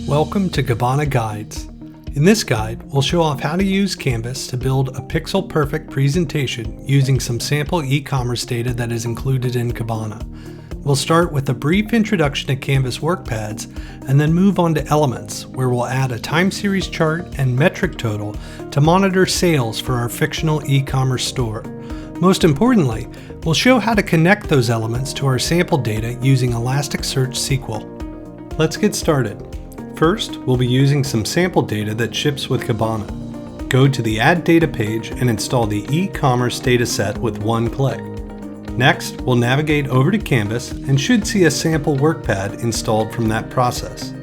Welcome to Kibana Guides. In this guide, we'll show off how to use Canvas to build a pixel-perfect presentation using some sample e-commerce data that is included in Kibana. We'll start with a brief introduction to Canvas workpads and then move on to elements, where we'll add a time series chart and metric total to monitor sales for our fictional e-commerce store. Most importantly, we'll show how to connect those elements to our sample data using Elasticsearch SQL. Let's get started. First, we'll be using some sample data that ships with Kibana. Go to the Add Data page and install the e-commerce dataset with one click. Next, we'll navigate over to Canvas and should see a sample workpad installed from that process.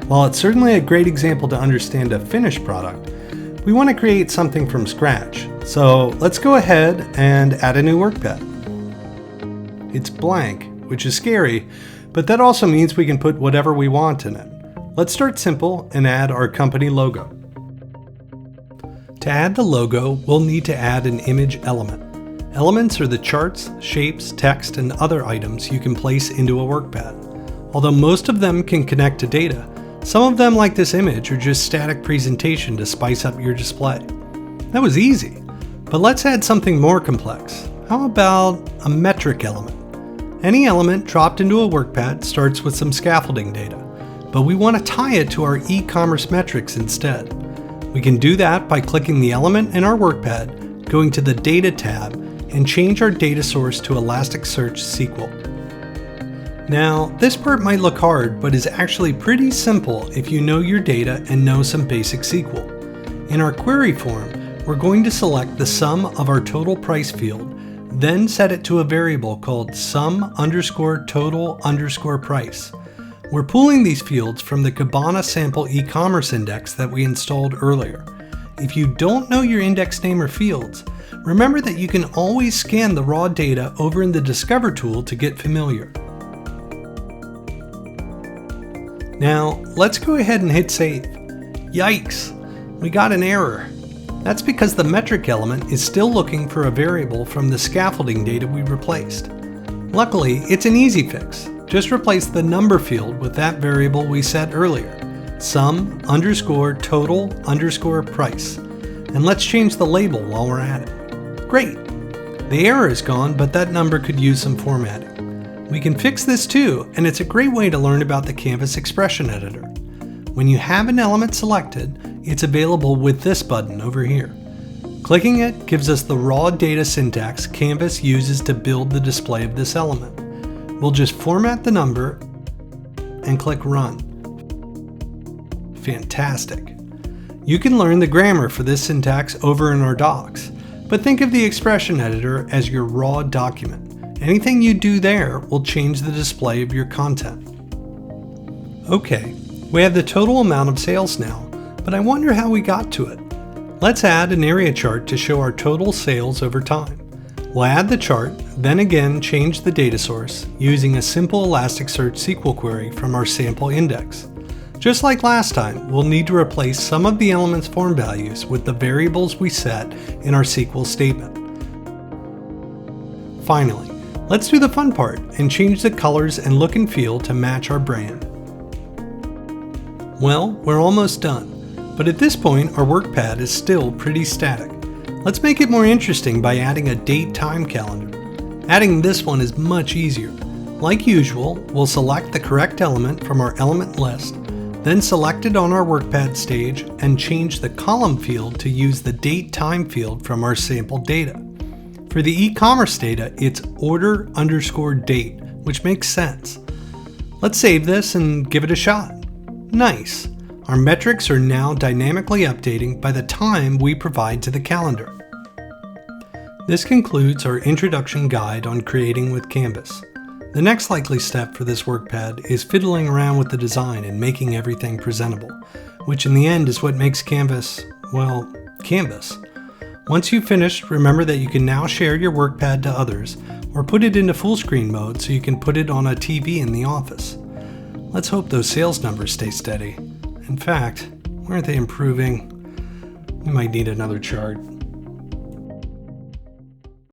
While it's certainly a great example to understand a finished product, we want to create something from scratch. So let's go ahead and add a new workpad. It's blank, which is scary, but that also means we can put whatever we want in it. Let's start simple and add our company logo. To add the logo, we'll need to add an image element. Elements are the charts, shapes, text, and other items you can place into a workpad. Although most of them can connect to data, some of them, like this image, are just static presentation to spice up your display. That was easy, but let's add something more complex. How about a metric element? Any element dropped into a workpad starts with some scaffolding data, but we want to tie it to our e-commerce metrics instead. We can do that by clicking the element in our workpad, going to the Data tab, and change our data source to Elasticsearch SQL. Now, this part might look hard, but is actually pretty simple if you know your data and know some basic SQL. In our query form, we're going to select the sum of our total price field, then set it to a variable called sum_total_price. We're pulling these fields from the Kibana sample e-commerce index that we installed earlier. If you don't know your index name or fields, remember that you can always scan the raw data over in the Discover tool to get familiar. Now, let's go ahead and hit save. Yikes, we got an error. That's because the metric element is still looking for a variable from the scaffolding data we replaced. Luckily, it's an easy fix. Just replace the number field with that variable we set earlier, sum_total_price. And let's change the label while we're at it. Great! The error is gone, but that number could use some formatting. We can fix this too, and it's a great way to learn about the Canvas expression editor. When you have an element selected, it's available with this button over here. Clicking it gives us the raw data syntax Canvas uses to build the display of this element. We'll just format the number and click Run. Fantastic. You can learn the grammar for this syntax over in our docs, but think of the expression editor as your raw document. Anything you do there will change the display of your content. Okay, we have the total amount of sales now, but I wonder how we got to it. Let's add an area chart to show our total sales over time. We'll add the chart, then again change the data source using a simple Elasticsearch SQL query from our sample index. Just like last time, we'll need to replace some of the element's form values with the variables we set in our SQL statement. Finally, let's do the fun part and change the colors and look and feel to match our brand. Well, we're almost done, but at this point our workpad is still pretty static. Let's make it more interesting by adding a date-time calendar. Adding this one is much easier. Like usual, we'll select the correct element from our element list, then select it on our workpad stage and change the column field to use the date-time field from our sample data. For the e-commerce data, it's order_date, which makes sense. Let's save this and give it a shot. Nice! Our metrics are now dynamically updating by the time we provide to the calendar. This concludes our introduction guide on creating with Canvas. The next likely step for this workpad is fiddling around with the design and making everything presentable, which in the end is what makes Canvas, well, Canvas. Once you've finished, remember that you can now share your workpad to others or put it into full screen mode so you can put it on a TV in the office. Let's hope those sales numbers stay steady. In fact, aren't they improving? We might need another chart.